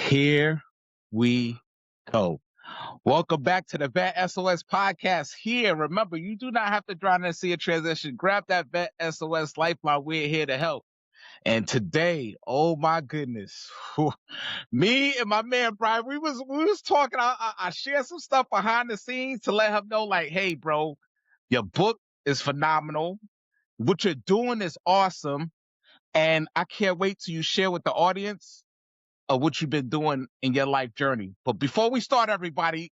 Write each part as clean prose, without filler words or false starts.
Here we go. Welcome back to the VET S.O.S podcast. Here, remember, you do not have to drown and see a transition. Grab that VET S.O.S Lifeline. We're here to help. And today, oh my goodness, me and my man Brian, we was talking. I shared some stuff behind the scenes to let him know, like, hey, bro, your book is phenomenal. What you're doing is awesome, and I can't wait till you share with the audience of what you've been doing in your life journey. But before we start, everybody,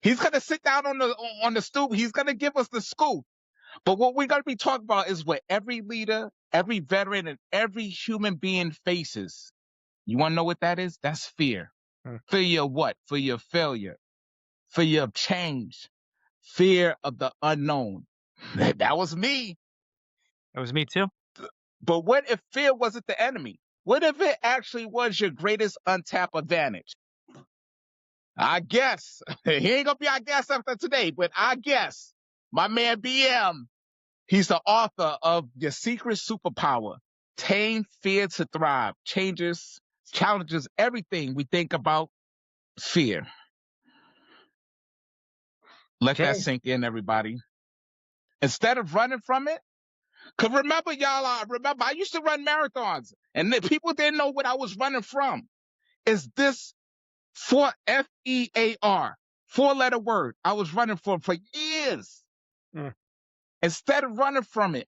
he's gonna sit down on the stoop. He's gonna give us the scoop. But what we're gonna be talking about is what every leader, every veteran, and every human being faces. You wanna know what that is? That's fear. Fear of what? For your failure. Fear of change. Fear of the unknown. That was me. It was me too. But what if fear wasn't the enemy? What if it actually was your greatest untapped advantage? I guess. He ain't gonna be our guest after today, but I guess my man BM, he's the author of Your Secret Superpower. Tame Fear to Thrive. Challenges everything we think about fear. Let that sink in, everybody. Instead of running from it, because remember, y'all, I used to run marathons, and people didn't know what I was running from. Is this FEAR, four-letter word I was running for years. Instead of running from it,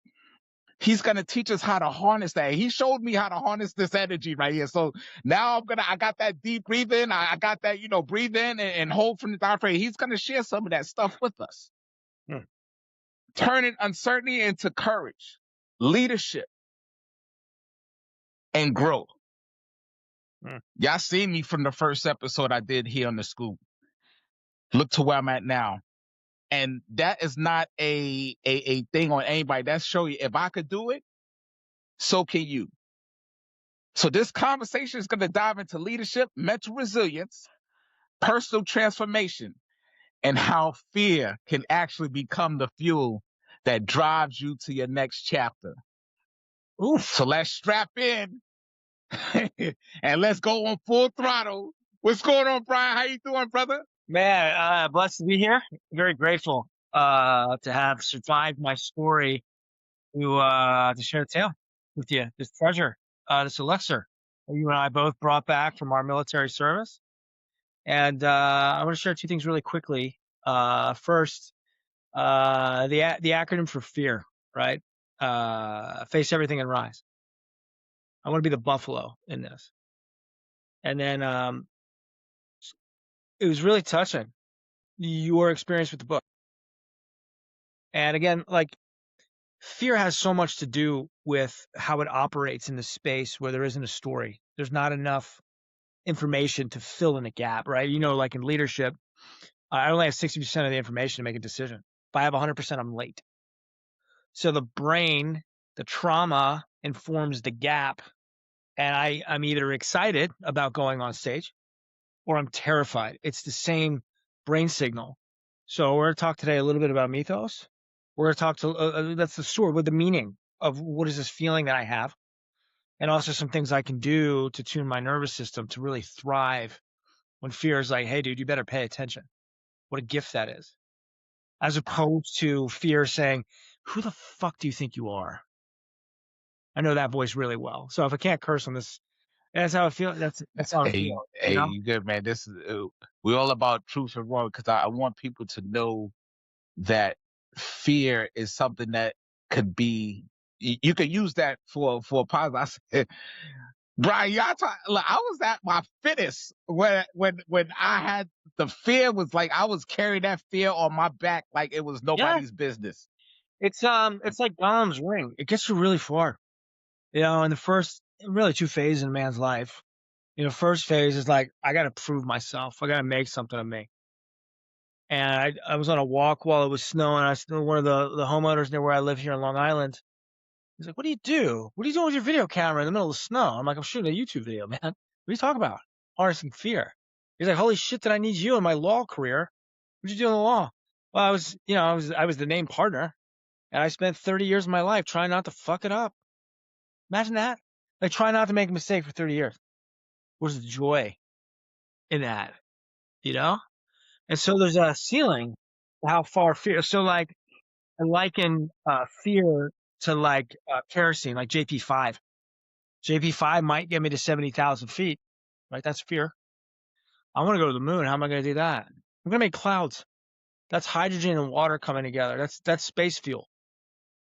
he's going to teach us how to harness that. He showed me how to harness this energy right here. So now I got that deep breathe in. I got that, breathe in and hold from the diaphragm. He's going to share some of that stuff with us. Turning uncertainty into courage, leadership, and growth. Y'all see me from the first episode I did here on the Scoop. Look to where I'm at now. And that is not a thing on anybody. That's showing you if I could do it, so can you. So this conversation is going to dive into leadership, mental resilience, personal transformation, and how fear can actually become the fuel that drives you to your next chapter. Oof. So let's strap in and let's go on full throttle. What's going on, Brian? How you doing, brother? Man, blessed to be here. Very grateful to have survived my story to share the tale with you. This treasure, this elixir that you and I both brought back from our military service. And I want to share two things really quickly. First, the acronym for fear, right? Face everything and rise. I want to be the buffalo in this. And then it was really touching, your experience with the book. And again, like, fear has so much to do with how it operates in the space where there isn't a story. There's not enough information to fill in a gap, right? Like in leadership, I only have 60% of the information to make a decision. If I have 100%, I'm late. So the brain, the trauma informs the gap. And I'm either excited about going on stage or I'm terrified. It's the same brain signal. So we're going to talk today a little bit about mythos. We're going to talk that's the story with the meaning of what is this feeling that I have, and also some things I can do to tune my nervous system to really thrive when fear is like, hey, dude, you better pay attention. What a gift that is. As opposed to fear saying, who the fuck do you think you are? I know that voice really well. So if I can't curse on this, that's how I feel. That's how I feel. You good, man. This is we're all about truth and wrong, because I want people to know that fear is something that could be, you could use that for positive. I said, Brian, I was at my fittest when I had the fear. Was like I was carrying that fear on my back like it was nobody's business. It's like Gollum's ring. It gets you really far. In the first really two phases in a man's life. First phase is like, I got to prove myself. I got to make something of me. And I was on a walk while it was snowing. I was one of the homeowners near where I live here in Long Island. He's like, what do you do? What are you doing with your video camera in the middle of the snow? I'm like, I'm shooting a YouTube video, man. What are you talking about? Harnessing fear. He's like, holy shit, did I need you in my law career? What'd you do in the law? Well, I was the named partner, and I spent 30 years of my life trying not to fuck it up. Imagine that. Like, try not to make a mistake for 30 years. Where's the joy? in that, you know? And so there's a ceiling to how far fear. So like I liken fear to like kerosene, like JP5. JP5 might get me to 70,000 feet, right? That's fear. I want to go to the moon. How am I going to do that? I'm going to make clouds. That's hydrogen and water coming together. That's space fuel.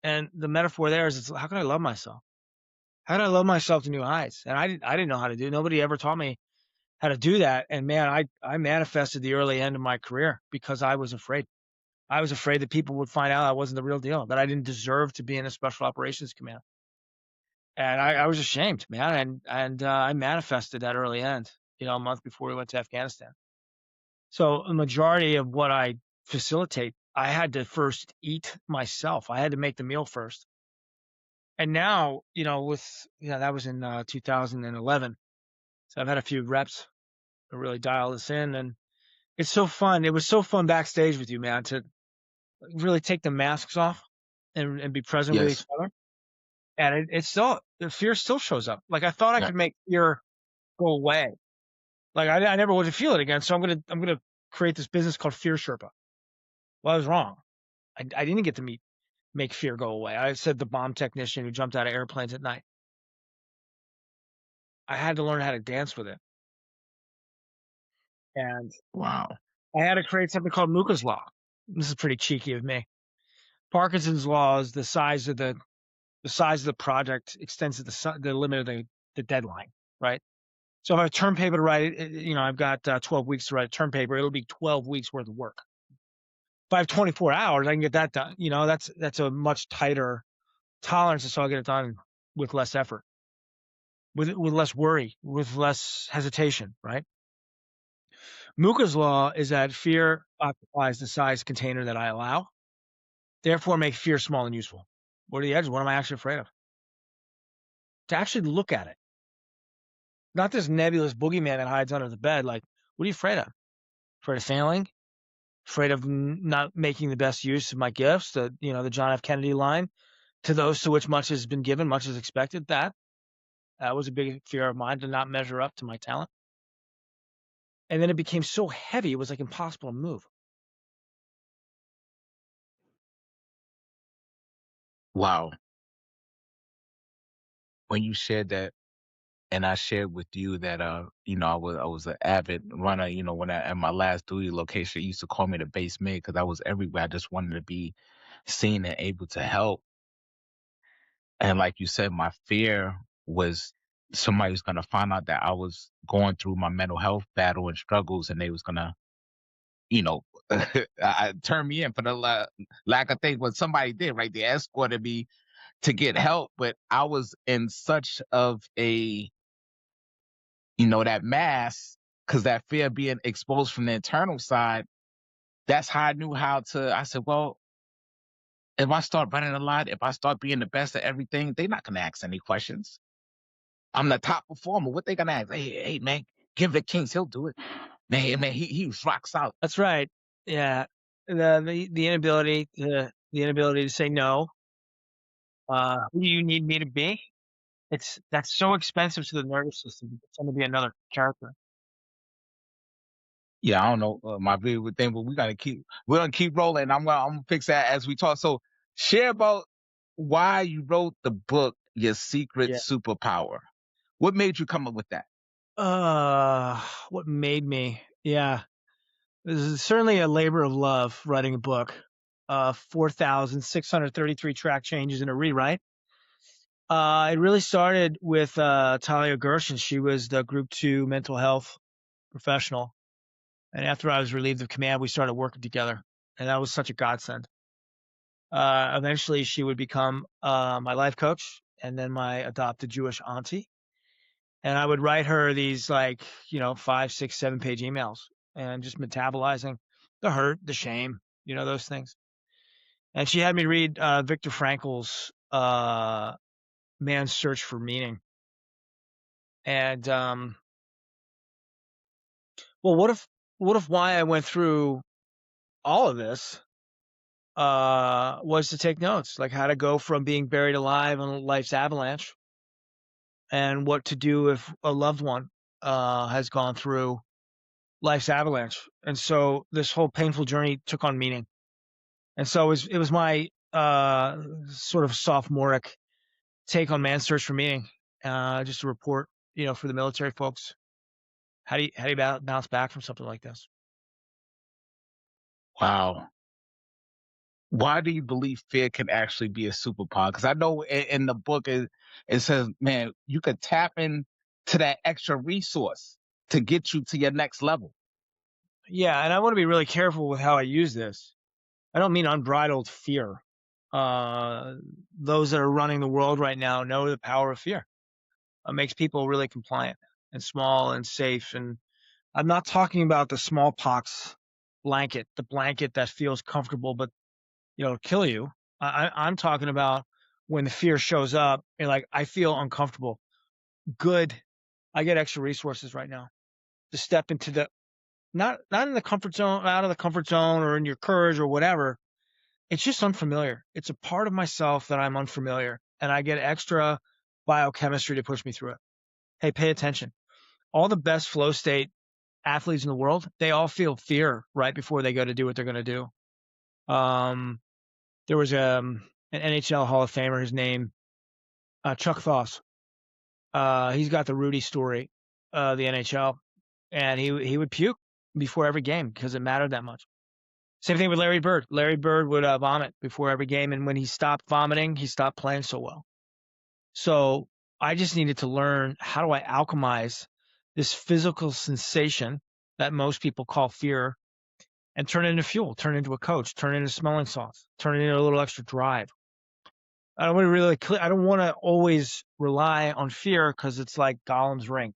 And the metaphor there is, how can I love myself? How can I love myself to new heights? And I didn't know how to do it. Nobody ever taught me how to do that. And man, I manifested the early end of my career because I was afraid. I was afraid that people would find out I wasn't the real deal, that I didn't deserve to be in a special operations command. And I was ashamed, man. And I manifested that early end, a month before we went to Afghanistan. So a majority of what I facilitate, I had to first eat myself. I had to make the meal first. And now, that was in 2011. So I've had a few reps to really dial this in, and it's so fun. It was so fun backstage with you, man, to really take the masks off and be present with each Yes. other. And it's still, the fear still shows up. Like I thought I Yeah. could make fear go away. Like I never would feel it again. So I'm gonna create this business called Fear Sherpa. Well, I was wrong. I didn't get to make fear go away. I said the bomb technician who jumped out of airplanes at night. I had to learn how to dance with it. And Wow. I had to create something called Muka's law. This is pretty cheeky of me. Parkinson's law is the size of the project extends to the limit of the deadline, right? So if I have a term paper to write, I've got 12 weeks to write a term paper. It'll be 12 weeks worth of work. If I have 24 hours, I can get that done. That's a much tighter tolerance, so I'll get it done with less effort, with less worry, with less hesitation, right? Muka's law is that fear occupies the size container that I allow, therefore make fear small and useful. What are the edges? What am I actually afraid of? To actually look at it. Not this nebulous boogeyman that hides under the bed. Like, what are you afraid of? Afraid of failing? Afraid of not making the best use of my gifts? The John F. Kennedy line, to those to which much has been given, much is expected. That was a big fear of mine, to not measure up to my talent. And then it became so heavy, it was like impossible to move. Wow. When you shared that, and I shared with you that I was an avid runner. When at my last duty location, they used to call me the base mid because I was everywhere. I just wanted to be seen and able to help. And like you said, my fear was somebody was gonna find out that I was going through my mental health battle and struggles, and they was gonna, you know, turn me in for the lack of things. What somebody did, right? They escorted me to get help, but I was in such of a, that mass, because that fear of being exposed from the internal side. That's how I knew how to. I said, well, if I start running a lot, if I start being the best at everything, they're not gonna ask any questions. I'm the top performer. What they gonna ask? Hey, man, give the Kings. He'll do it. Man, he rocks out. That's right. Yeah. The inability to say no. Who do you need me to be? That's so expensive to the nervous system. It's going to be another character. Yeah, I don't know my view with thing, but we're gonna keep rolling. I'm gonna fix that as we talk. So share about why you wrote the book, Your Secret Yeah. Superpower. What made you come up with that? What made me? Yeah. This is certainly a labor of love writing a book. 4,633 track changes in a rewrite. It really started with Talia Gershon. She was the Group 2 mental health professional. And after I was relieved of command, we started working together. And that was such a godsend. Eventually, she would become my life coach and then my adopted Jewish auntie. And I would write her these 5, 6, 7 page emails and just metabolizing the hurt, the shame, those things. And she had me read Viktor Frankl's Man's Search for Meaning. And well, what if why I went through all of this was to take notes, like how to go from being buried alive on life's avalanche, and what to do if a loved one has gone through life's avalanche. And so this whole painful journey took on meaning. And so it was my sort of sophomoric take on man's search for meaning, just to report, for the military folks. How do you bounce back from something like this? Wow. Why do you believe fear can actually be a superpower? Because I know in the book it says, man, you could tap into that extra resource to get you to your next level. Yeah, and I want to be really careful with how I use this. I don't mean unbridled fear. Those that are running the world right now know the power of fear. It makes people really compliant and small and safe. And I'm not talking about the smallpox blanket, the blanket that feels comfortable but kill you. I'm talking about when the fear shows up and like I feel uncomfortable. Good, I get extra resources right now to step into the not in the comfort zone, out of the comfort zone or in your courage or whatever. It's just unfamiliar. It's a part of myself that I'm unfamiliar, and I get extra biochemistry to push me through it. Hey, pay attention. All the best flow state athletes in the world, they all feel fear right before they go to do what they're going to do. There was an NHL Hall of Famer, his name Chuck Foss. He's got the Rudy story, the NHL, and he would puke before every game because it mattered that much. Same thing with Larry Bird. Larry Bird would vomit before every game, and when he stopped vomiting, he stopped playing so well. So I just needed to learn, how do I alchemize this physical sensation that most people call fear and turn it into fuel, turn it into a coach, turn it into smelling salts, turn it into a little extra drive. I don't want to always rely on fear because it's like Gollum's ring,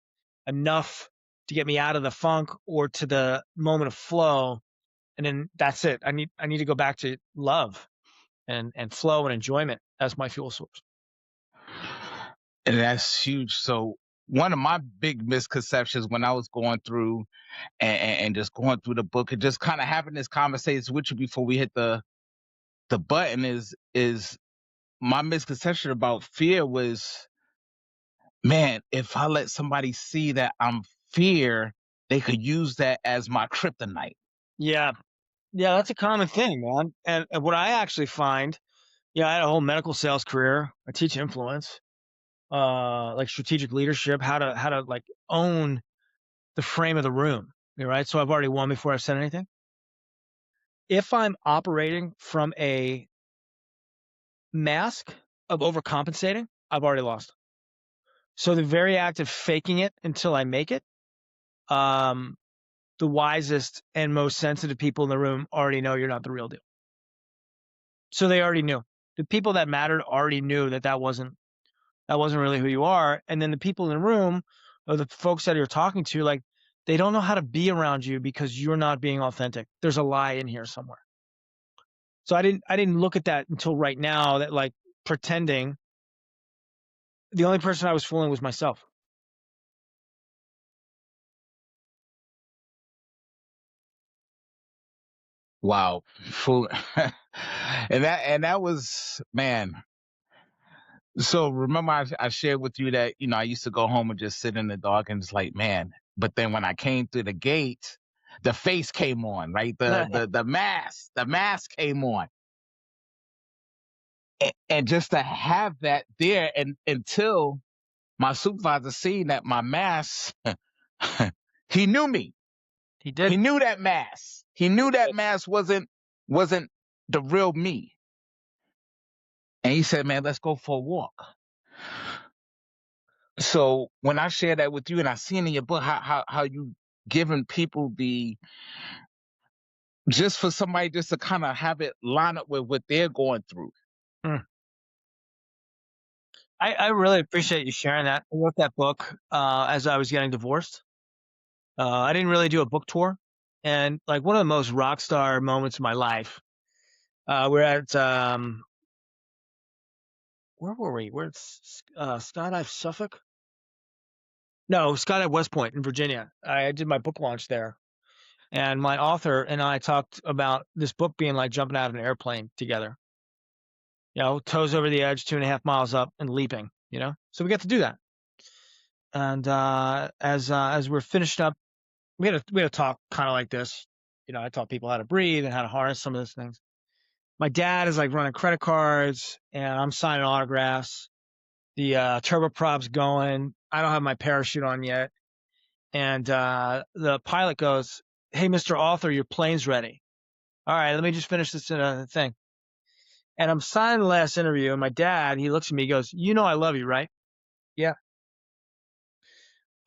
enough to get me out of the funk or to the moment of flow, and then that's it. I need to go back to love and flow and enjoyment as my fuel source. And that's huge. So one of my big misconceptions when I was going through and just going through the book and just kind of having this conversation with you before we hit the button is my misconception about fear was, man, if I let somebody see that I'm fear, they could use that as my kryptonite. Yeah, that's a common thing, man. And what I actually find, I had a whole medical sales career. I teach influence, like strategic leadership, how to like own the frame of the room. Right. So I've already won before I've said anything. If I'm operating from a mask of overcompensating, I've already lost. So the very act of faking it until I make it, the wisest and most sensitive people in the room already know you're not the real deal. So they already knew. The people that mattered already knew that wasn't really who you are. And then the people in the room, or the folks that you're talking to, like, they don't know how to be around you because you're not being authentic. There's a lie in here somewhere. So I didn't look at that until right now, that like pretending, the only person I was fooling was myself. Wow. Full and that was, man. So remember I shared with you that, I used to go home and just sit in the dark and it's like, man, but then when I came through the gate, the face came on, right? The mask came on. And just to have that there, and until my supervisor seen that my mask, he knew me. He did. He knew that mask. He knew that mask wasn't the real me. And he said, man, let's go for a walk. So when I share that with you, and I seen in your book how you giving people just for somebody just to kind of have it line up with what they're going through. I really appreciate you sharing that. I wrote that book as I was getting divorced. I didn't really do a book tour. And like one of the most rock star moments of my life, we're at, where were we? We're at Skydive Suffolk? No, Skydive West Point in Virginia. I did my book launch there. And my author and I talked about this book being like jumping out of an airplane together. Toes over the edge, 2.5 miles up and leaping, So we got to do that. And as we're finished up we had a talk kind of like this. You know, I taught people how to breathe and how to harness some of those things. My dad is like running credit cards, and I'm signing autographs. The turboprop's going. I don't have my parachute on yet, and the pilot goes, "Hey, Mr. Author, your plane's ready." All right, let me just finish this thing. And I'm signing the last interview, and my dad, he looks at me, he goes, "You know I love you, right?" "Yeah."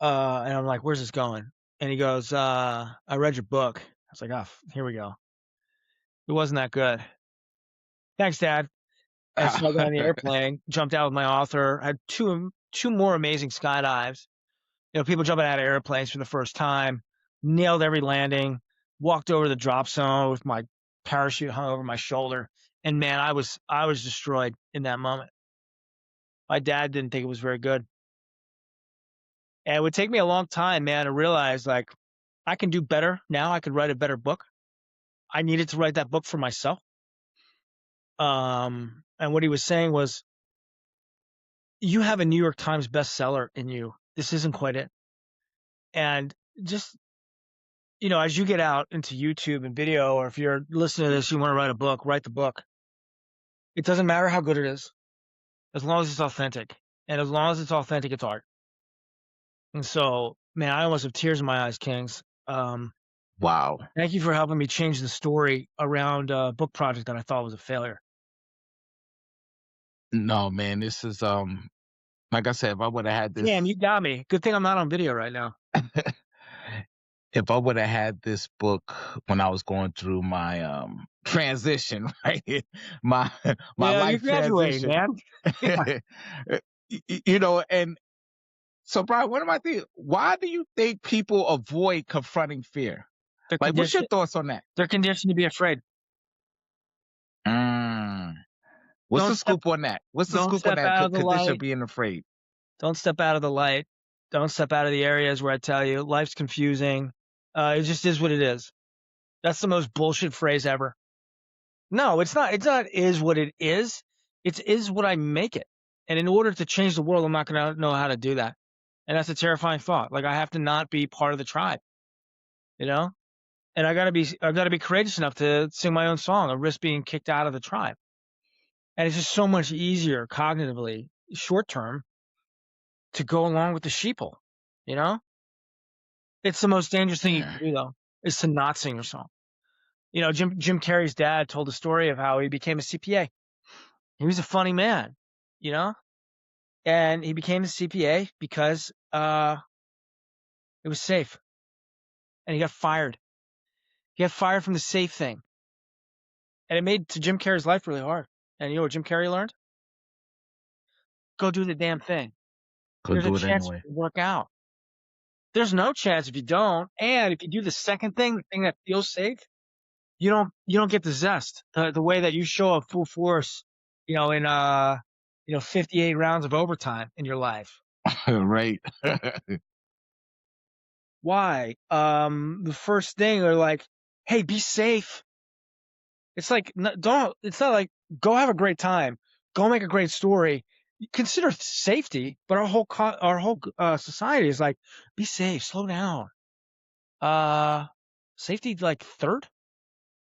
And I'm like, "Where's this going?" And he goes, "I read your book." I was like, "Oh, here we go." It wasn't that good. "Thanks, Dad." And so I got on the airplane, jumped out with my author, had two more amazing skydives. You know, people jumping out of airplanes for the first time, nailed every landing, walked over the drop zone with my parachute hung over my shoulder. And man, I was destroyed in that moment. My dad didn't think it was very good. And it would take me a long time, man, to realize like I can do better now. I could write a better book. I needed to write that book for myself. And what he was saying was, you have a New York Times bestseller in you. This isn't quite it. And just, you know, as you get out into YouTube and video, or if you're listening to this, you want to write a book, write the book. It doesn't matter how good it is, as long as it's authentic. And as long as it's authentic, it's art. And so, man, I almost have tears in my eyes, Kings. Wow. Thank you for helping me change the story around a book project that I thought was a failure. No, man, this is like I said, if I would have had this Damn, you got me. Good thing I'm not on video right now. if I would have had this book when I was going through my transition, right? My my Yeah, you're life graduating, transition. man. Yeah. You know, and so Brian, what am I thinking? Why do you think people avoid confronting fear? They're Like, what's your conditioned. thoughts on that? They're conditioned to be afraid. Mm. What's Don't the step. scoop on that? What's the Don't scoop on step that out of the condition of light. being afraid? Don't step out of the light. Don't step out of the areas where I tell you life's confusing. It just is what it is. That's the most bullshit phrase ever. No, it's not. It's not is what it is. It's is what I make it. And in order to change the world, I'm not going to know how to do that. And that's a terrifying thought. Like I have to not be part of the tribe, you know? And I got to be courageous enough to sing my own song and risk being kicked out of the tribe. And it's just so much easier cognitively, short term, to go along with the sheeple, you know? It's the most dangerous thing you Yeah. can do though, is to not sing your song. You know, Jim Carrey's dad told a story of how he became a CPA. He was a funny man, you know? And he became a CPA because it was safe. And he got fired. He got fired from the safe thing. And it made to Jim Carrey's life really hard. And you know what Jim Carrey learned? Go do the damn thing. Could There's a do it chance it anyway. will work out. There's no chance if you don't. And if you do the second thing, the thing that feels safe, you don't get the zest. The way that you show up full force, you know, in 58 rounds of overtime in your life. Right. Why? The first thing are like, hey, be safe. It's like don't. It's not like go have a great time, go make a great story. Consider safety, but our whole society is like, be safe, slow down. Safety like third.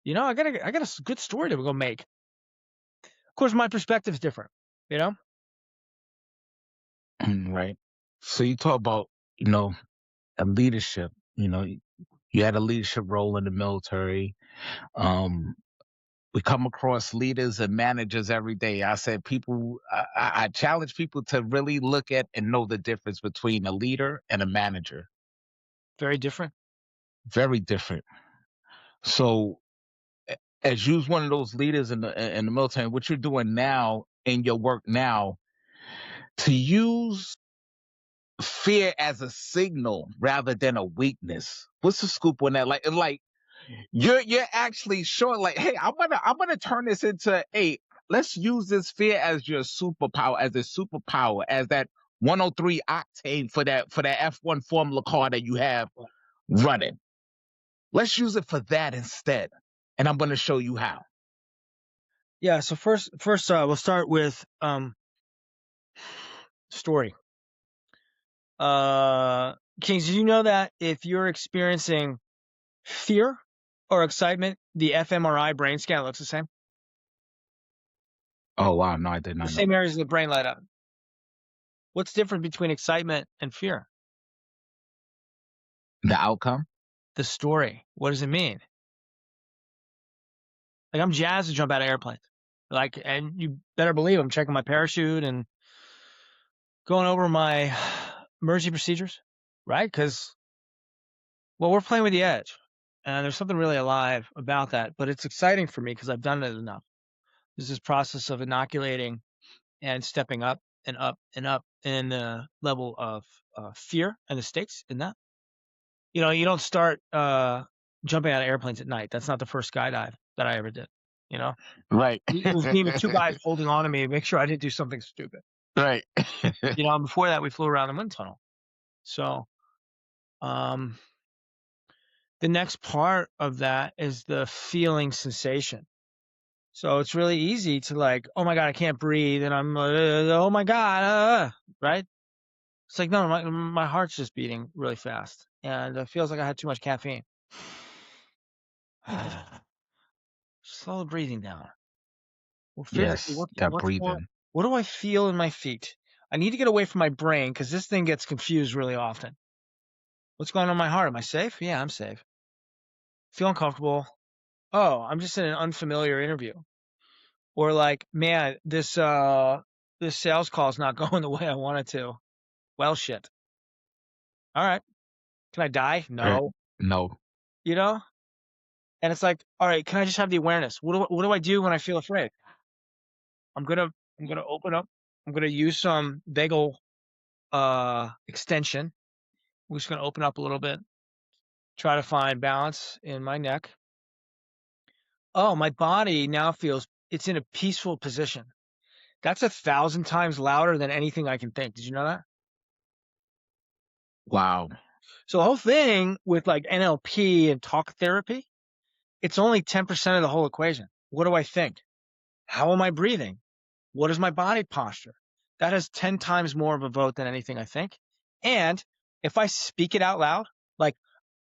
You know, I got a good story to go make. Of course, my perspective is different. You know, Right. So you talk about, you know, a leadership, you know, you had a leadership role in the military. Um, we come across leaders and managers every day. I said I challenge people to really look at and know the difference between a leader and a manager. very different. Very different. So as you was one of those leaders in the military, what you're doing now in your work now, to use fear as a signal rather than a weakness. What's the scoop on that? Like you're actually showing like, hey, I'm gonna turn this into let's use this fear as your superpower, as a superpower, as that 103 octane for that F1 formula car that you have running. Let's use it for that instead. And I'm gonna show you how. Yeah. So first, we'll start with story. Kings, do you know that if you're experiencing fear or excitement, the fMRI brain scan looks the same? Oh wow, no, I did The not know. same areas of the brain light up. What's different between excitement and fear? The outcome? The story. What does it mean? Like, I'm jazzed to jump out of airplanes. Like, and you better believe I'm checking my parachute and going over my emergency procedures, right? Because, well, we're playing with the edge. And there's something really alive about that. But it's exciting for me because I've done it enough. There's this process of inoculating and stepping up and up and up in the level of fear and the stakes in that. You know, you don't start jumping out of airplanes at night. That's not the first skydive that I ever did. You know, Right. it was me with two guys holding on to me to make sure I didn't do something stupid. Right. You know, and before that, we flew around the wind tunnel. So, the next part of that is the feeling sensation. So it's really easy to like, oh my God, I can't breathe. And I'm, oh my God, right? It's like, no, my heart's just beating really fast. And it feels like I had too much caffeine. Slow the breathing down. Well, Yes, that what's more, breathing. what do I feel in my feet? I need to get away from my brain because this thing gets confused really often. What's going on in my heart? Am I safe? Yeah, I'm safe. Feeling comfortable. Oh, I'm just in an unfamiliar interview. Or like, man, this sales call is not going the way I want it to. Well, shit. All right. Can I die? No. No. You know? And it's like, all right, can I just have the awareness? What do I do when I feel afraid? I'm gonna open up. I'm gonna use some vagal extension. We're just gonna open up a little bit. Try to find balance in my neck. Oh, my body now feels it's in a peaceful position. That's 1,000 times louder than anything I can think. Did you know that? Wow. So the whole thing with like NLP and talk therapy, it's only 10% of the whole equation. What do I think? How am I breathing? What is my body posture? That has 10 times more of a vote than anything I think. And if I speak it out loud, like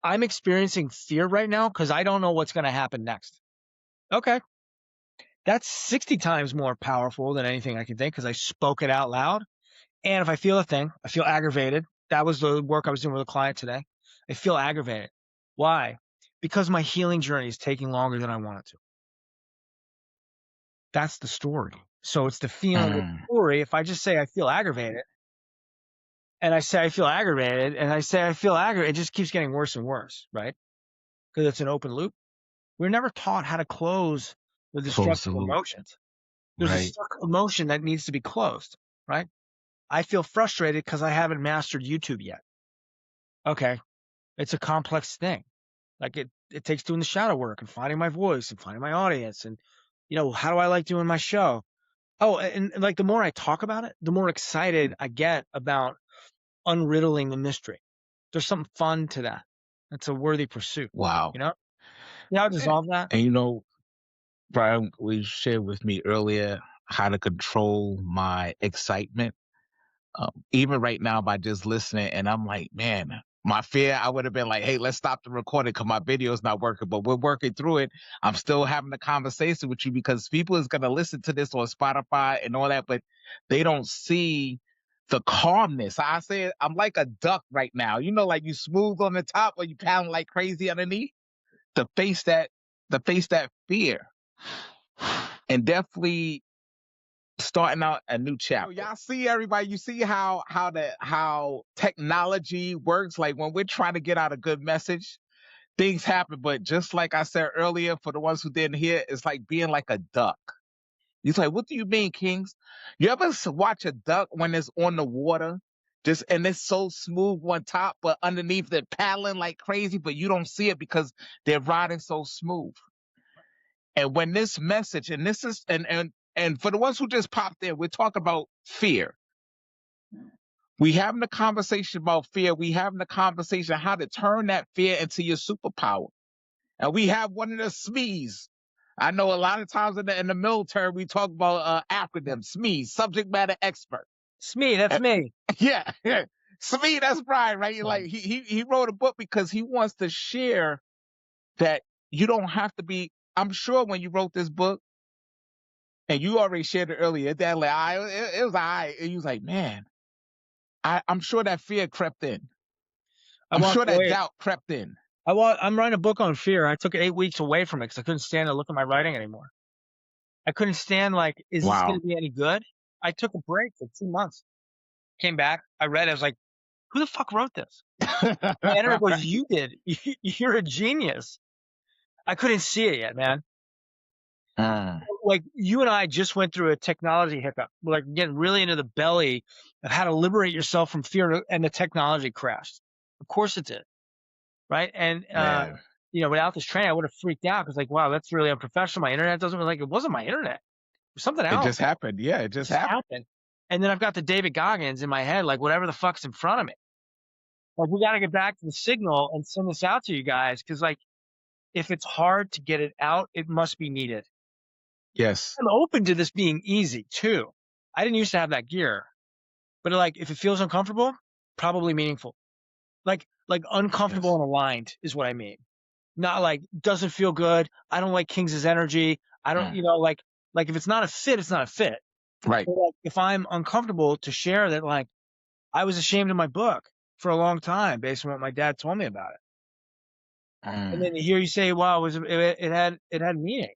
I'm experiencing fear right now because I don't know what's going to happen next. Okay. That's 60 times more powerful than anything I can think because I spoke it out loud. And if I feel a thing, I feel aggravated. That was the work I was doing with a client today. I feel aggravated. Why? Because my healing journey is taking longer than I want it to. That's the story. So it's the feeling of the story. If I just say I feel aggravated, and I say I feel aggravated, and I say I feel aggravated, it just keeps getting worse and worse, right? Because it's an open loop. We're never taught how to close the Close the destructive loop. emotions. There's a Right. stuck emotion that needs to be closed, right? I feel frustrated because I haven't mastered YouTube yet. Okay. It's a complex thing. Like it takes doing the shadow work and finding my voice and finding my audience and, you know, how do I like doing my show? Oh, and like the more I talk about it, the more excited I get about unriddling the mystery. There's something fun to that. That's a worthy pursuit. Wow. You know? You know how to dissolve that? And you know, Brian, we shared with me earlier how to control my excitement. Even right now, by just listening, and I'm like, man, my fear, I would have been like, hey, let's stop the recording because my video's not working, but we're working through it. I'm still having a conversation with you because people is going to listen to this on Spotify and all that, but they don't see the calmness. I say I'm like a duck right now. You know, like you smooth on the top or you pound like crazy underneath to face that fear and definitely starting out a new chapter. Y'all see everybody, you see how technology works. Like when we're trying to get out a good message, things happen. But just like I said earlier, for the ones who didn't hear, it's like being like a duck. He's like, what do you mean, Kings? You ever watch a duck when it's on the water? Just and it's so smooth on top, but underneath they're paddling like crazy, but you don't see it because they're riding so smooth. And when this message, and this is and for the ones who just popped in, we're talking about fear. We having a conversation about fear. We having a conversation how to turn that fear into your superpower. And we have one of the SMEs. I know a lot of times in the military we talk about acronyms, SME, subject matter expert. It's me. That's me. Yeah, yeah. Smee, that's Brian, right? Like he wrote a book because he wants to share that you don't have to be. I'm sure when you wrote this book, and you already shared it earlier, that like it was I. And you was like, man, I'm sure that fear crept in. I I'm walked sure that away. doubt crept in. I'm writing a book on fear. I took 8 weeks away from it because I couldn't stand to look at my writing anymore. I couldn't stand like, is this going Wow. to be any good? I took a break for 2 months. Came back. I read it. I was like, who the fuck wrote this? My editor goes, you did. You're a genius. I couldn't see it yet, man. Like you and I just went through a technology hiccup, like getting really into the belly of how to liberate yourself from fear, and the technology crashed. Of course it did. Right. And, Man, without this training, I would have freaked out because like, wow, that's really unprofessional. My internet doesn't like, it wasn't my internet. It was something it else. just happened. Yeah, it It just just happened. happened. And then I've got the David Goggins in my head, like whatever the fuck's in front of me. Like we got to get back to the signal and send this out to you guys. Cause like, if it's hard to get it out, it must be needed. Yes. I'm open to this being easy too. I didn't used to have that gear, but like, if it feels uncomfortable, probably meaningful. Like uncomfortable Yes. and aligned is what I mean. Not like doesn't feel good. I don't like Kings's energy. I don't, like if it's not a fit, it's not a fit. Right. But like if I'm uncomfortable to share that, like I was ashamed of my book for a long time based on what my dad told me about it. And then to hear you say, wow, it had meaning.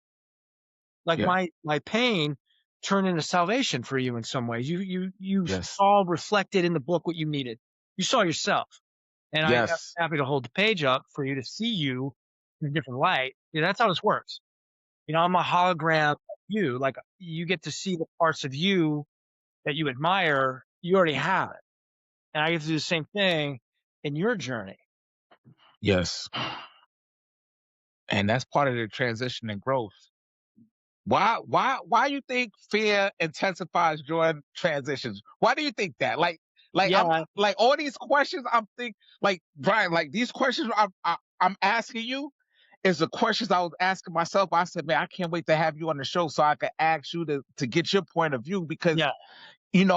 Like Yeah. my pain turned into salvation for you in some ways. You Yes. saw reflected in the book what you needed. You saw yourself. And I'm Yes. happy to hold the page up for you to see you in a different light. That's how this works. I'm a hologram of you. Like you get to see the parts of you that you admire. You already have it. And I get to do the same thing in your journey. Yes. And that's part of the transition and growth. Why you think fear intensifies during transitions? Why do you think that? I'm Yeah. like all these questions I'm think like Brian, like these questions I'm asking you is the questions I was asking myself. I said, man, I can't wait to have you on the show so I can ask you to get your point of view because Yeah. I'm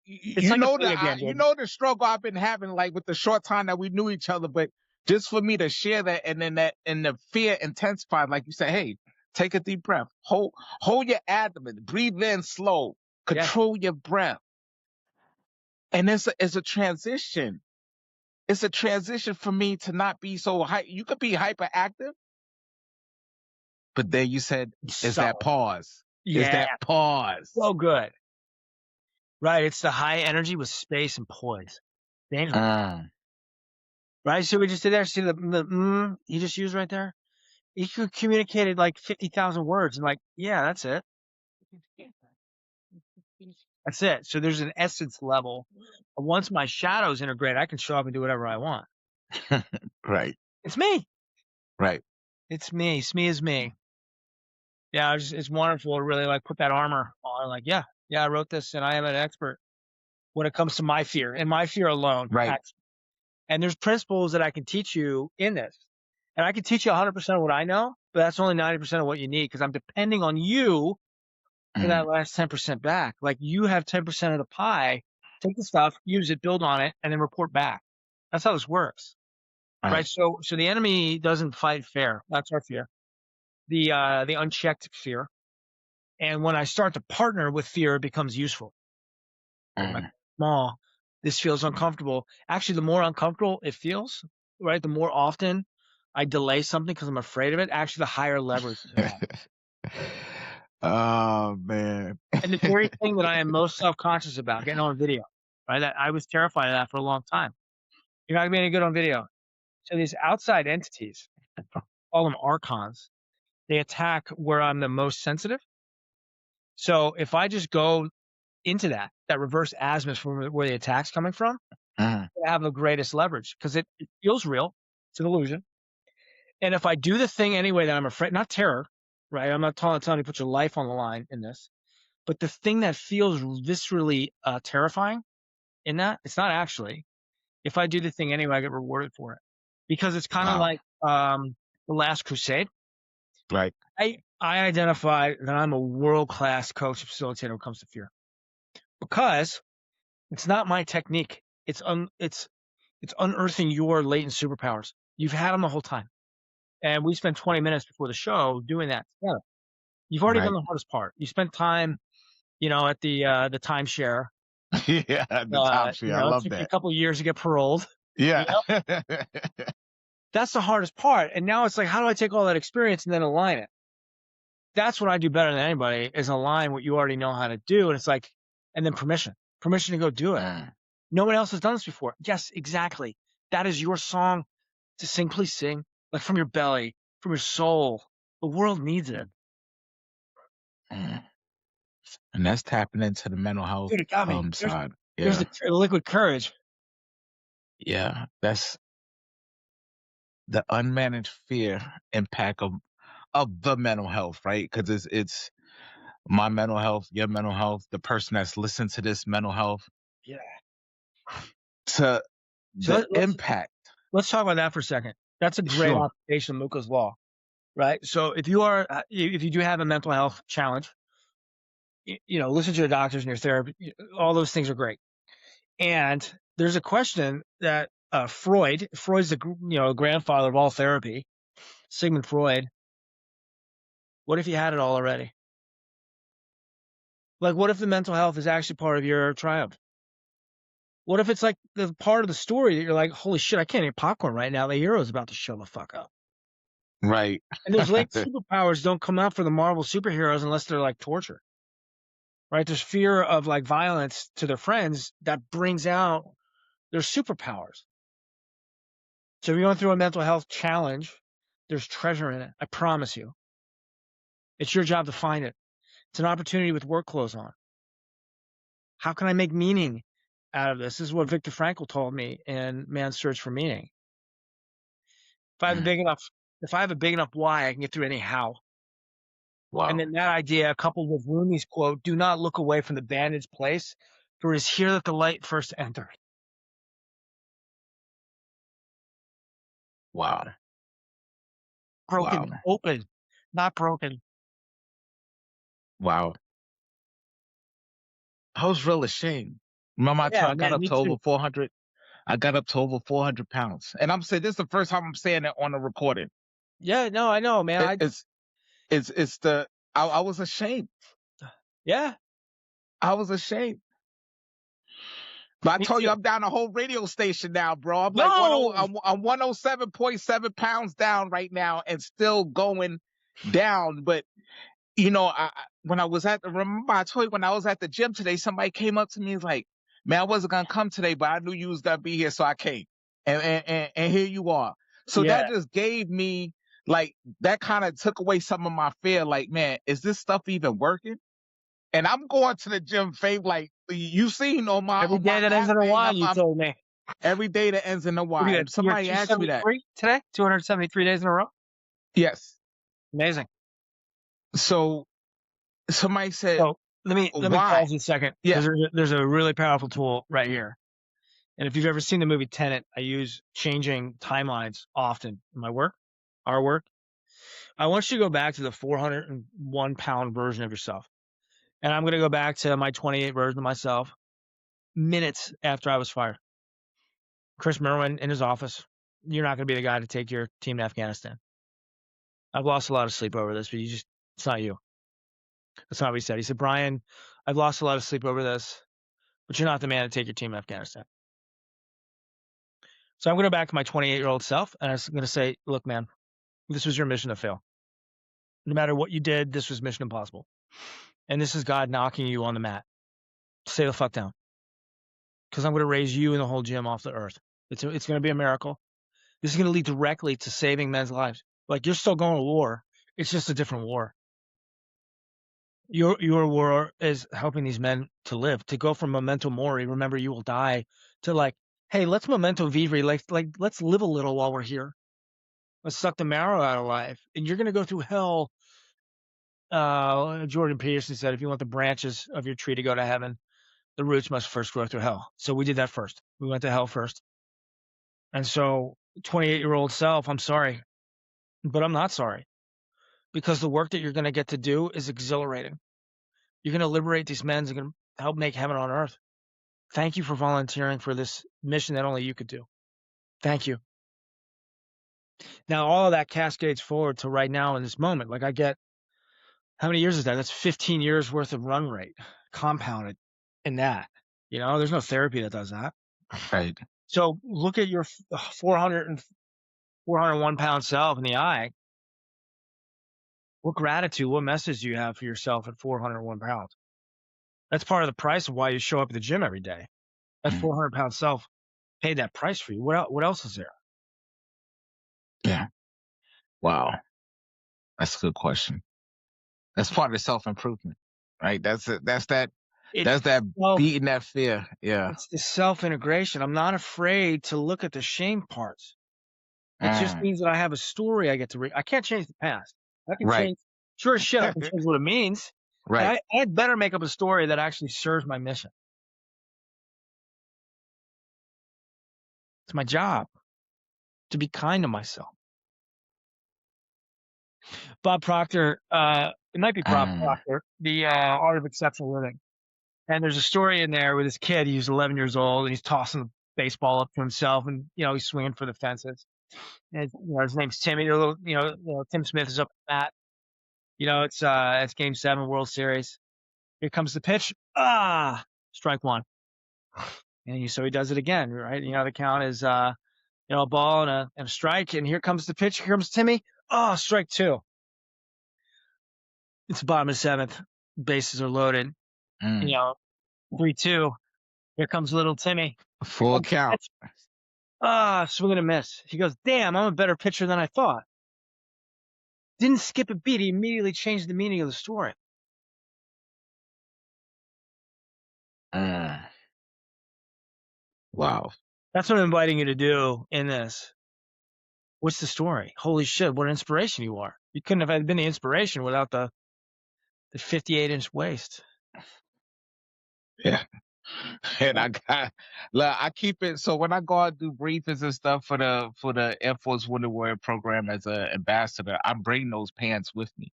It's like a video game, dude. the struggle I've been having like with the short time that we knew each other, but just for me to share that and then that and the fear intensified, like you said, hey, take a deep breath, hold your abdomen, breathe in slow, Yeah. control your breath, and it's a transition. It's a transition for me to not be so high. You could be hyperactive, but then you said, is So, that pause? Is yeah. that pause? So good. Right. It's the high energy with space and poise. Dangerous. Right. So we just did there. See the he just used right there? He communicated like 50,000 words and like, yeah, that's it. That's it. So there's an essence level. Once my shadows integrate, I can show up and do whatever I want. Right. It's me. Right. It's me. Smee is me. Yeah, it's wonderful to really like put that armor on. Like, yeah, I wrote this and I am an expert when it comes to my fear and my fear alone. Right. And there's principles that I can teach you in this. And I can teach you 100% of what I know, but that's only 90% of what you need because I'm depending on you for that last 10% back. Like you have 10% of the pie. Take the stuff, use it, build on it, and then report back. That's how this works. Right. So the enemy doesn't fight fair. That's our fear. The unchecked fear. And when I start to partner with fear, it becomes useful. Like, small, this feels uncomfortable. Actually, the more uncomfortable it feels, right, the more often I delay something because I'm afraid of it, actually the higher leverage you have. Oh man. And the very thing that I am most self-conscious about, getting on video, right? That I was terrified of that for a long time. You're not gonna be any good on video. So these outside entities, call them archons, they attack where I'm the most sensitive. So if I just go into that reverse azimuth from where the attack's coming from, I have the greatest leverage because it feels real. It's an illusion. And if I do the thing anyway that I'm afraid, not terror, right? I'm not telling you to put your life on the line in this, but the thing that feels viscerally terrifying in that, it's not actually. If I do the thing anyway, I get rewarded for it because it's kind of like the Last Crusade. Right. I identify that I'm a world-class coach facilitator when it comes to fear because it's not my technique. It's unearthing your latent superpowers. You've had them the whole time. And we spent 20 minutes before the show doing that together. You've already done Right. the hardest part. You spent time, at the timeshare. Yeah, the top share. I It love took you a that. couple of years to get paroled. You Yeah. know, that's the hardest part. And now it's like, how do I take all that experience and then align it? That's what I do better than anybody, is align what you already know how to do. And it's like, and then permission to go do it. No one else has done this before. Yes, exactly. That is your song to sing. Please sing, like from your belly, from your soul. The world needs it. Mm. And that's tapping into the mental health Dude, it got me. side. There's Yeah. the liquid courage. Yeah. That's the unmanaged fear impact of the mental health, right? Because it's my mental health, your mental health, the person that's listened to this mental health, Yeah. to So the impact. let's talk about that for a second. That's a great Sure. application of Muka's law, right? So if you do have a mental health challenge, listen to your doctors and your therapy. All those things are great. And there's a question that Freud's the grandfather of all therapy, Sigmund Freud. What if you had it all already? Like, what if the mental health is actually part of your triumph? What if it's like the part of the story that you're like, holy shit, I can't eat popcorn right now. The hero's about to show the fuck up. Right. And those late superpowers don't come out for the Marvel superheroes unless they're like torture, right? There's fear of like violence to their friends that brings out their superpowers. So if you're going through a mental health challenge, there's treasure in it. I promise you. It's your job to find it. It's an opportunity with work clothes on. How can I make meaning out of this? This is what Viktor Frankl told me in Man's Search for Meaning. If I have a big enough why, I can get through any how. And Wow. then that idea, coupled with Rumi's quote, "Do not look away from the bandaged place, for it is here that the light first entered." Wow. Wow. Broken, open, not broken. Wow. I was real ashamed. Remember I told Yeah, you I got man, up me to over too. 400. I got up to over 400 pounds. And I'm saying this is the first time I'm saying it on a recording. Yeah, no, I know, man. It's the I was ashamed. Yeah, I was ashamed. But I me told you too. I'm down a whole radio station now, bro. I'm like No, I'm 107.7 pounds down right now and still going down. But when I was remember I told you when I was at the gym today, somebody came up to me and was like, man, I wasn't gonna come today, but I knew you was gonna be here, so I came. And here you are. So yeah, that just gave me like that kind of took away some of my fear. Like, man, is this stuff even working? And I'm going to the gym, Faith. Like you seen on my every day that ends app, in a man. Y, you I'm told me. every day that ends in a What are Y. you at? And You're at somebody asked me that. 273 today? 273 days in a row? Yes. Amazing. So somebody said, So let me why? pause you a second, Yeah. because there's a really powerful tool right here. And if you've ever seen the movie Tenet, I use changing timelines often in my work, our work. I want you to go back to the 401-pound version of yourself. And I'm going to go back to my 28 version of myself minutes after I was fired. Chris Merwin in his office. You're not going to be the guy to take your team to Afghanistan. I've lost a lot of sleep over this, but it's not you. That's not what he said. He said, Brian, I've lost a lot of sleep over this, but you're not the man to take your team to Afghanistan. So I'm going to go back to my 28-year-old self, and I'm going to say, look, man, this was your mission to fail. No matter what you did, this was mission impossible. And this is God knocking you on the mat. Stay the fuck down. Because I'm going to raise you and the whole gym off the earth. It's going to be a miracle. This is going to lead directly to saving men's lives. Like, you're still going to war. It's just a different war. Your war is helping these men to live, to go from memento mori, remember you will die, to like, hey, let's memento vivi, like let's live a little while we're here. Let's suck the marrow out of life. And you're going to go through hell. Jordan Peterson said, if you want the branches of your tree to go to heaven, the roots must first grow through hell. So we did that first. We went to hell first. And so 28-year-old self, I'm sorry, but I'm not sorry, because the work that you're going to get to do is exhilarating. You're going to liberate these men and going to help make heaven on earth. Thank you for volunteering for this mission that only you could do. Thank you. Now, all of that cascades forward to right now in this moment. Like I get, how many years is that? That's 15 years worth of run rate compounded in that. You know, there's no therapy that does that. Right. So look at your 401 pound self in the eye. What gratitude, what message do you have for yourself at 401 pounds? That's part of the price of why you show up at the gym every day. That 400 pound self paid that price for you. What else is there? Yeah. Wow. That's a good question. That's part of self-improvement, right? That's it. That's that beating that fear. Yeah. It's the self-integration. I'm not afraid to look at the shame parts. It just means that I have a story I get to read. I can't change the past. I can Right. change, sure as shit, I can change what it means. Right. I'd better make up a story that actually serves my mission. It's my job to be kind to myself. Bob Proctor, it might be Bob Proctor, the Art of Exceptional Living. And there's a story in there with this kid. He's 11 years old and he's tossing the baseball up to himself and, you know, he's swinging for the fences. And, you know, his name's Timmy. Tim Smith is up at bat. You know, it's Game 7 World Series. Here comes the pitch. Strike one. And so he does it again, right? You know, the count is, a ball and a strike. And here comes the pitch. Here comes Timmy. Strike two. It's the bottom of the seventh. Bases are loaded. You know, 3-2. Here comes little Timmy. Full count. Swing and a miss. He goes, damn, I'm a better pitcher than I thought. Didn't skip a beat. He immediately changed the meaning of the story. Wow. That's what I'm inviting you to do in this. What's the story? Holy shit, what an inspiration you are. You couldn't have been the inspiration without the 58-inch waist. Yeah. And I keep it. So when I go out and do briefings and stuff for the Air Force Wounded Warrior program as an ambassador, I bring those pants with me.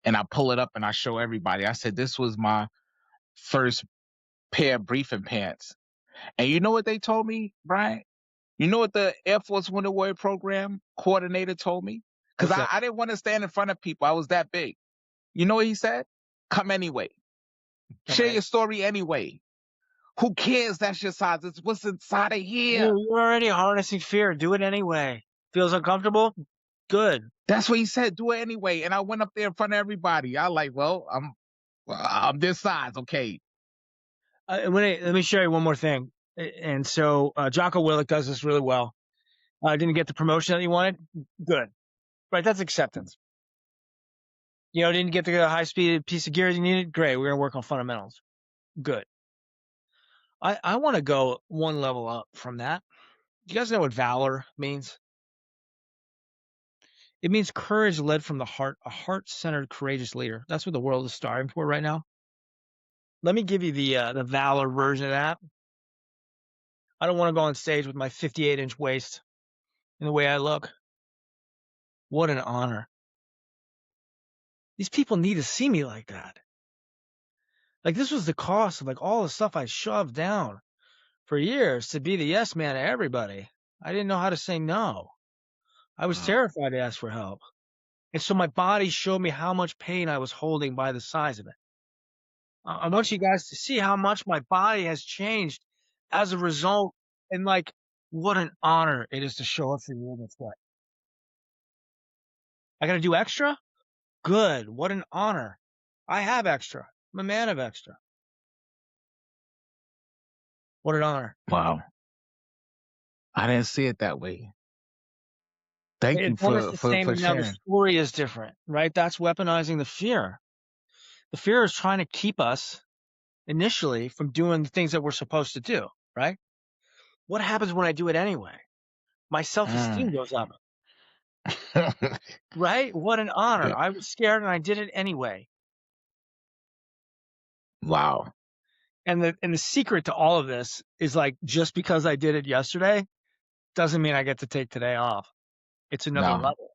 And I pull it up and I show everybody. I said, this was my first pair of briefing pants. And you know what they told me, Brian? You know what the Air Force Wounded Warrior program coordinator told me? Because I didn't want to stand in front of people. I was that big. You know what he said? Come anyway. Share your story anyway. Who cares? That's your size. It's what's inside of here. You're already harnessing fear. Do it anyway. Feels uncomfortable? Good. That's what he said. Do it anyway. And I went up there in front of everybody. I like, well, I'm this size. Okay. Let me show you one more thing. And so Jocko Willink does this really well. Didn't get the promotion that you wanted? Good. Right, that's acceptance. You know, didn't get the high-speed piece of gear you needed? Great, we're going to work on fundamentals. Good. I want to go one level up from that. You guys know what valor means? It means courage led from the heart, a heart-centered, courageous leader. That's what the world is starving for right now. Let me give you the valor version of that. I don't want to go on stage with my 58-inch waist and the way I look. What an honor. These people need to see me like that. Like, this was the cost of like all the stuff I shoved down for years to be the yes man to everybody. I didn't know how to say no. I was terrified to ask for help. And so my body showed me how much pain I was holding by the size of it. I want you guys to see how much my body has changed as a result. And like, what an honor it is to show up for you in this way. I got to do extra? Good. What an honor. I have extra. I'm a man of extra. What an honor. Wow. I didn't see it that way. Thank you for sharing. Now the story is different, right? That's weaponizing the fear. The fear is trying to keep us initially from doing the things that we're supposed to do, right? What happens when I do it anyway? My self-esteem goes up. Right? What an honor. I was scared and I did it anyway. Wow. And the secret to all of this is like, just because I did it yesterday doesn't mean I get to take today off. It's another level.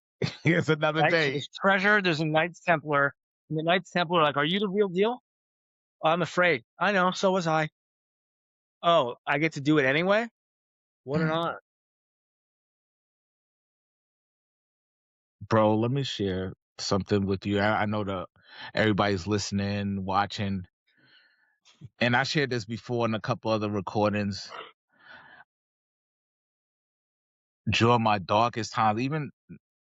It's another day. So there's treasure. There's a Knights Templar. And the Knights Templar are like, are you the real deal? I'm afraid. I know. So was I. Oh, I get to do it anyway? What an honor. Bro, let me share something with you. I know everybody's listening, watching, and I shared this before in a couple other recordings. During my darkest times, even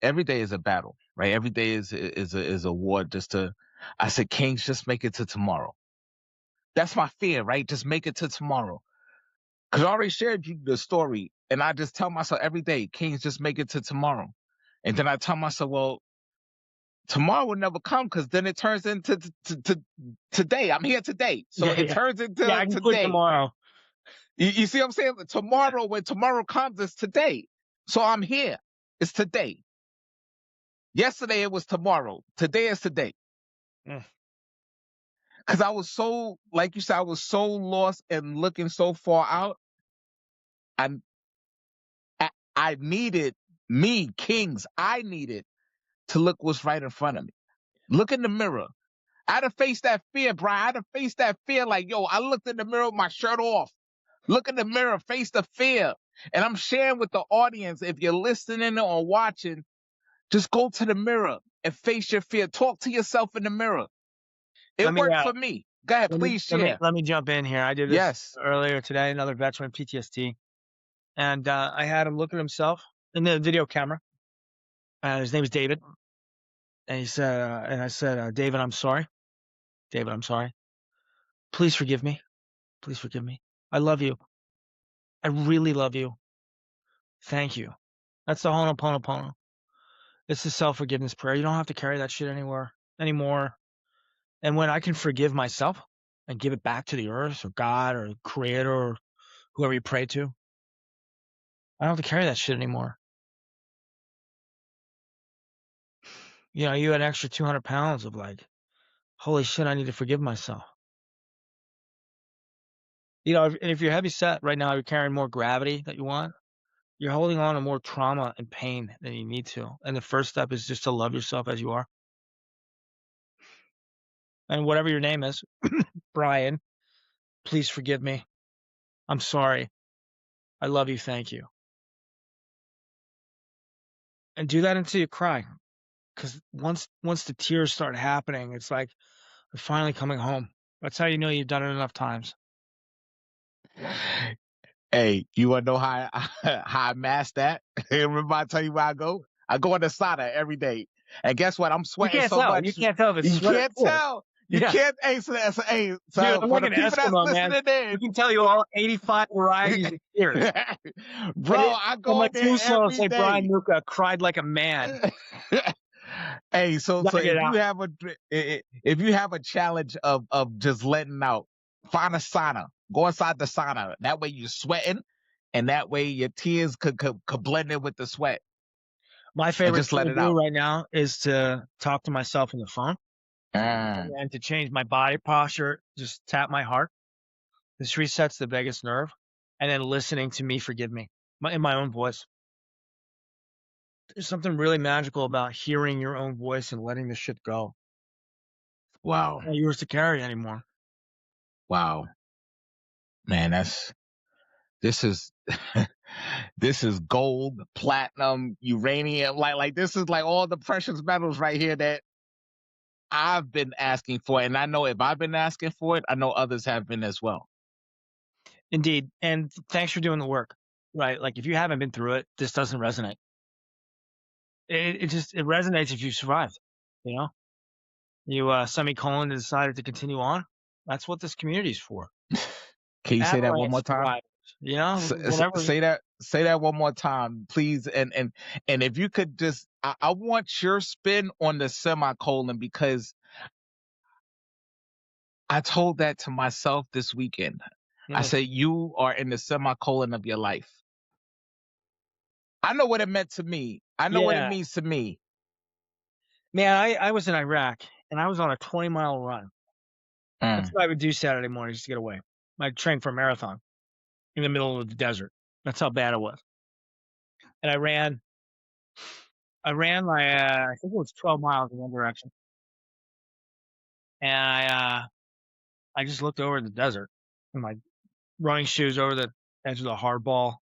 every day is a battle, right? Every day is a war. I said, Kings, just make it to tomorrow. That's my fear, right? Just make it to tomorrow. Because I already shared you the story, and I just tell myself every day, Kings, just make it to tomorrow. And then I tell myself, well, tomorrow will never come because then it turns into today. I'm here today. So Yeah, it yeah. turns Yeah, into I can quit today. tomorrow. You see what I'm saying? Tomorrow, when tomorrow comes, it's today. So I'm here. It's today. Yesterday it was tomorrow. Today is today. Mm. Because I was so, like you said, I was so lost and looking so far out. And I needed Kings. I needed to look what's right in front of me. Look in the mirror. I had to face that fear, Brian. I had to face that fear. Like, yo, I looked in the mirror with my shirt off. Look in the mirror, face the fear. And I'm sharing with the audience, if you're listening or watching, just go to the mirror and face your fear. Talk to yourself in the mirror. Let It me worked for me. Go ahead, please share. let me jump in here. I did this Yes. earlier today, another veteran PTSD. And I had him look at himself in the video camera. His name is David. And he said, and I said, David, I'm sorry. David, I'm sorry. Please forgive me. Please forgive me. I love you. I really love you. Thank you. That's the Ho'oponopono. It's the self-forgiveness prayer. You don't have to carry that shit anymore. And when I can forgive myself and give it back to the earth or God or creator or whoever you pray to, I don't have to carry that shit anymore. You know, you had an extra 200 pounds of like, holy shit, I need to forgive myself. You know, if you're heavy set right now, you're carrying more gravity that you want. You're holding on to more trauma and pain than you need to. And the first step is just to love yourself as you are. And whatever your name is, Brian, please forgive me. I'm sorry. I love you. Thank you. And do that until you cry. Because once the tears start happening, it's like I'm finally coming home. That's how you know you've done it enough times. Hey, you want to know how how I mask that? Remember I tell you where I go? I go in the sauna every day. And guess what? I'm You sweating can't so tell. You much. can't tell if it's You sweat or can't tears. tell. You Yeah. can't. Hey, Dude, so I'm for like the an people that's Eskimo, man. listening We can tell you all 85 varieties of tears. Bro, I On go my in there tombstone, it'll every say Brian day. Muka cried like a man. Hey, You so gotta get it out. if you have a challenge of just letting out, find a sauna. Go inside the sauna. That way you're sweating, and that way your tears could blend in with the sweat, My and favorite just thing let to it do out. right now is to talk to myself on the phone Mm. and to change my body posture, just tap my heart. This resets the vagus nerve. And then listening to me forgive me in my own voice. There's something really magical about hearing your own voice and letting the shit go. Wow, It's not yours to carry anymore. wow, man, this is this is gold, platinum, uranium, like this is like all the precious metals right here that I've been asking for. And I know if I've been asking for it, I know others have been as well. Indeed. And thanks for doing the work, right? Like if you haven't been through it, this doesn't resonate. It resonates if you survived, you know? You semicolon and decided to continue on. That's what this community is for. Can you say that one Avalanche more time? survivors, you know, whatever. Say that one more time, please. And if you could just, I want your spin on the semicolon because I told that to myself this weekend. I said, you are in the semicolon of your life. I know what it meant to me. I know what it Yeah, means to me. man, I was in Iraq and I was on a 20-mile run. That's Mm. what I would do Saturday mornings to get away. I'd train for a marathon in the middle of the desert. That's how bad it was. And I ran my, I think it was 12 miles in one direction. And I just looked over at the desert. I'm like, running shoes over the edge of the hard ball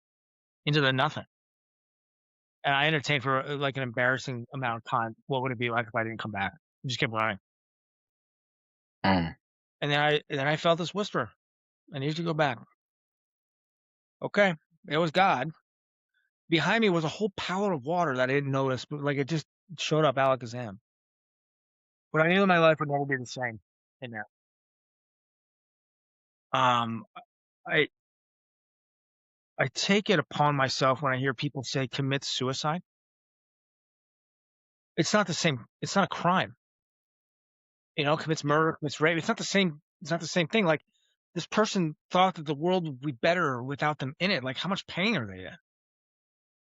into the nothing. And I entertained for like an embarrassing amount of time. What would it be like if I didn't come back? I just kept running. Mm. And then I felt this whisper. I need to go back. Okay. It was God. Behind me was a whole pile of water that I didn't notice, but like it just showed up alakazam. But I knew my life would never be the same in there. Um, I I take it upon myself when I hear people say commit suicide. It's not the same. It's not a crime. Commits murder, commits rape. It's not the same. It's not the same thing. Like this person thought that the world would be better without them in it. Like how much pain are they in?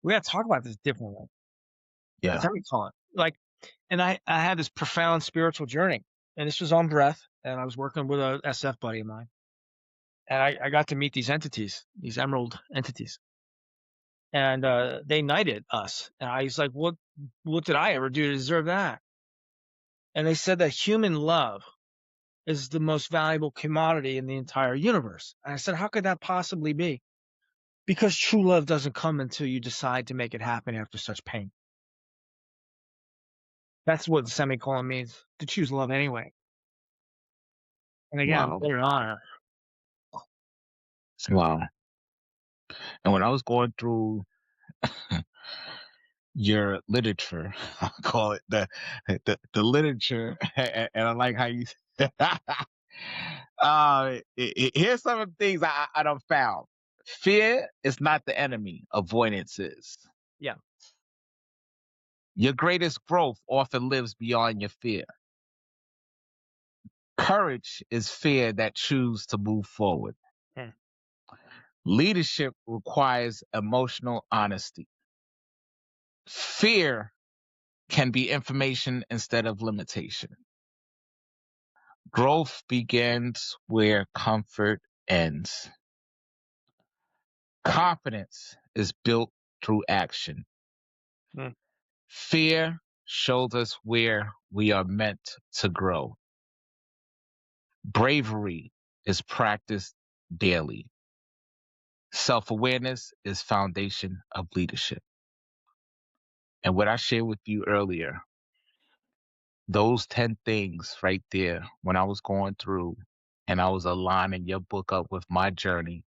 We got to talk about this differently. That's Yeah. how we call it. Like, and I had this profound spiritual journey, and this was on breath, and I was working with a SF buddy of mine, and I got to meet these entities, these emerald entities, and they knighted us, and I was like, what did I ever do to deserve that? And they said that human love is the most valuable commodity in the entire universe. And I said, how could that possibly be? Because true love doesn't come until you decide to make it happen after such pain. That's what the semicolon means, to choose love anyway. And again, Wow. what an honor. Wow. And when I was going through your literature, I'll call it the literature, and I like how you. Here's some of the things I don't found. Fear is not the enemy. Avoidance is. Yeah. Your greatest growth often lives beyond your fear. Courage is fear that chooses to move forward. Hmm. Leadership requires emotional honesty. Fear can be information instead of limitation. Growth begins where comfort ends. Confidence is built through action. Hmm. Fear shows us where we are meant to grow. Bravery is practiced daily. Self-awareness is foundation of leadership. And what I shared with you earlier, those 10 things right there, when I was going through and I was aligning your book up with my journey,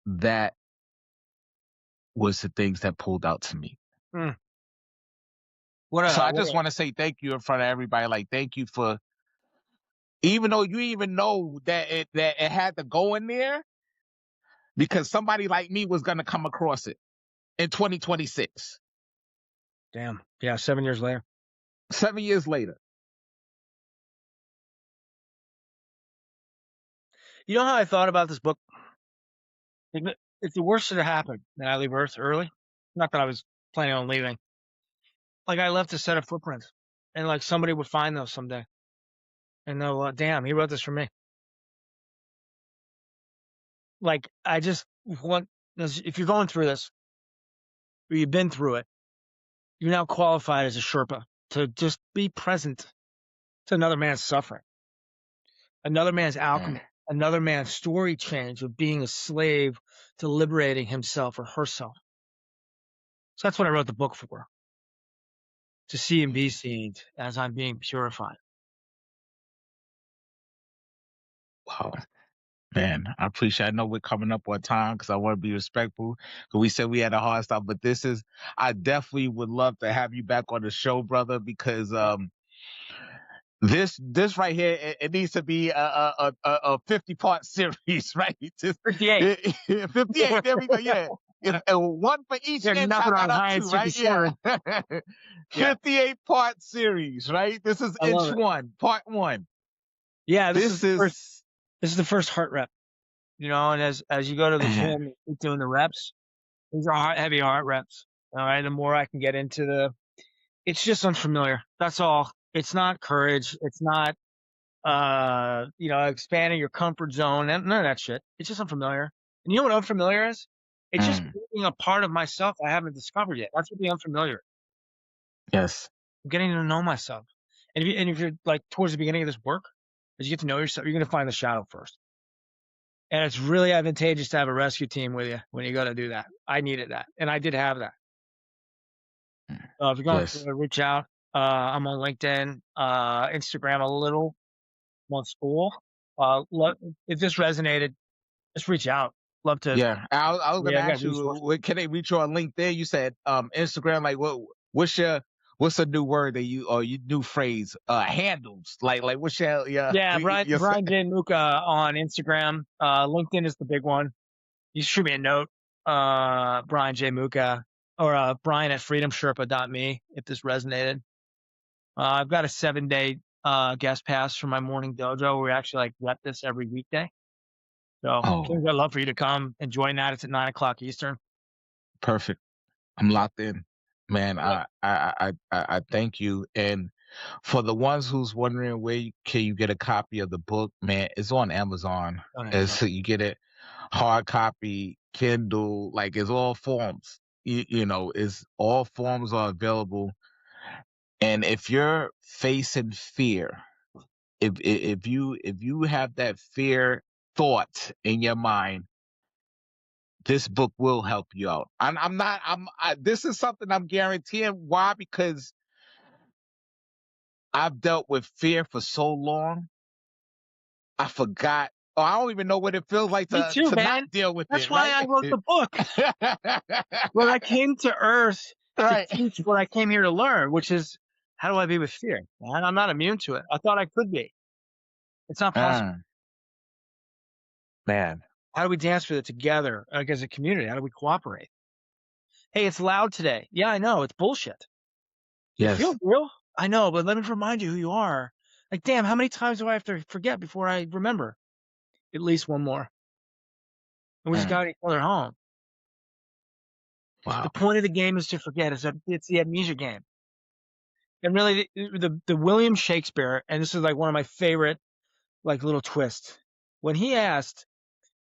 that was the things that pulled out to me. Hmm. So I just want to say thank you in front of everybody. Like, thank you for, even though you even know that it had to go in there, because somebody like me was going to come across it in 2026. Damn. Yeah, 7 years later. 7 years later. You know how I thought about this book? If the worst should have happened, then I leave Earth early. Not that I was planning on leaving. Like I left a set of footprints, and like somebody would find those someday, and they'll, damn, he wrote this for me. Like I just want, if you're going through this, or you've been through it, you're now qualified as a Sherpa to just be present to another man's suffering, another man's alchemy, another man's story change of being a slave to liberating himself or herself. So that's what I wrote the book for. To see and be seen as I'm being purified. Wow. Man, I appreciate. I know we're coming up on time because I want to be respectful. Because we said we had a hard stop, but I definitely would love to have you back on the show, brother. Because this right here, it needs to be a 50-part series, right? 58. 58. There we go. Yeah. One for each They're inch. knocking I on got up high at to, right? Yeah. 67. 58-part series, right? This is I love inch it. one, part one. Yeah, this is This the first heart rep. And as you go to the gym and keep doing the reps, these are heavy heart reps. All right. The more I can get into it's just unfamiliar. That's all. It's not courage. It's not expanding your comfort zone. None of that shit. It's just unfamiliar. And you know what unfamiliar is? It's just being a part of myself I haven't discovered yet. That's what the unfamiliar is. Yes. I'm getting to know myself. And if you're like towards the beginning of this work, As you get to know yourself, you're going to find the shadow first. And it's really advantageous to have a rescue team with you when you go to do that. I needed that. And I did have that. If you're going Yes. to reach out, I'm on LinkedIn, Instagram a little. I'm on school. If this resonated, just reach out. Love to. Yeah. I was gonna Yeah, I got ask resources. you, can they reach you on LinkedIn? You said Instagram. Like, what's a new word that you or you new phrase? Handles. Like what's Yeah, your Brian J. Muka on Instagram. LinkedIn is the big one. You shoot me a note, Brian J. Muka, or Brian at freedomsherpa.me if this resonated. I've got a 7-day guest pass for my morning dojo. We actually like rep this every weekday. So Oh, I'd love for you to come and join that. It's at 9:00 Eastern. perfect. I'm locked in. Man, Yeah. I thank you. And for the ones who's wondering can you get a copy of the book, man, it's on Amazon. On Amazon. It's you get it hard copy, Kindle, like it's all forms. It's all forms are available. And if you're facing fear, if you have that fear thought in your mind, this book will help you out. I'm not. This is something I'm guaranteeing. Why? Because I've dealt with fear for so long. I forgot. Oh, I don't even know what it feels like Me too, to man. not deal with That's it. why Right. I wrote the book. When I came to Earth to Right. teach what I came here to learn, which is how do I be with fear? Man, I'm not immune to it. I thought I could be. It's not possible. Man. How do we dance with it together, like as a community? How do we cooperate? Hey, it's loud today. Yeah, I know. It's bullshit. It feels Yes. real. I know, but let me remind you who you are. Like, damn, how many times do I have to forget before I remember? At least one more. And we just got each other home. The Wow. point of the game is to forget. It's the amnesia game. And really, the William Shakespeare, and this is like one of my favorite like little twists. When he asked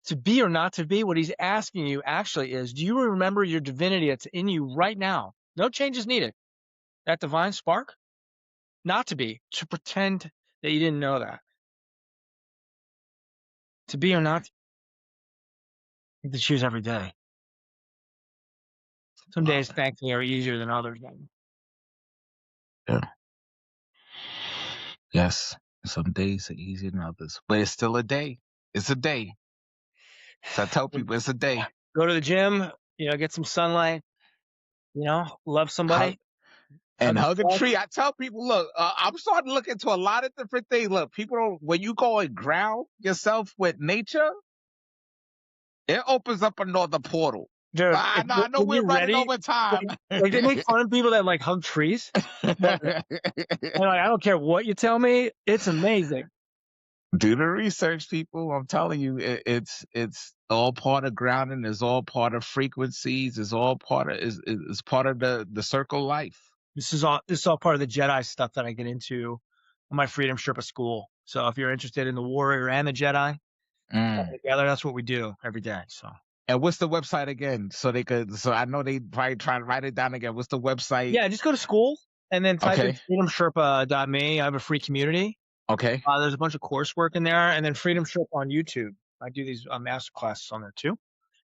to be or not to be, what he's asking you actually is, do you remember your divinity that's in you right now? No changes needed. That divine spark? Not to be, to pretend that you didn't know that. To be or not, you have to choose every day. Some Wow. days, thankfully, are easier than others. Yeah. Yes. Some days are easier than others, but it's still a day. It's a day. So I tell people it's a day. Go to the gym, get some sunlight, love Hug somebody, hug and a hug a spark. tree. I tell people, look, I'm starting to look into a lot of different things. Look, people don't, when you go and ground yourself with nature, it opens up another portal. Dude, I know when we're you're running ready, over time. like they make fun of people that like hug trees. But and I don't care what you tell me, it's amazing. Do the research, people. I'm telling you, it's all part of grounding. It's all part of frequencies. It's all part of is part of the circle life. This is all part of the Jedi stuff that I get into on my Freedom Sherpa school. So if you're interested in the warrior and the Jedi coming together, that's what we do every day. So. And what's the website again? So they could. So I know they probably try to write it down again. What's the website? Yeah, just go to school and then type in Okay. freedomsherpa.me. I have a free community. Okay. There's a bunch of coursework in there, and then Freedom Sherpa on YouTube. I do these master classes on there too.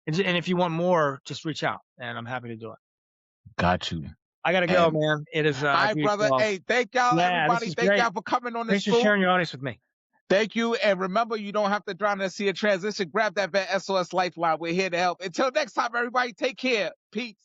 And if you want more, just reach out, and I'm happy to do it. Got you. I gotta go, man. It is. All right, brother. Hey, thank y'all, everybody. Thank y'all for coming on this. Thanks for sharing your audience with me. Thank you. And remember, you don't have to drown in a sea of transition. Grab that VET S.O.S Lifeline. We're here to help. Until next time, everybody, take care. Peace.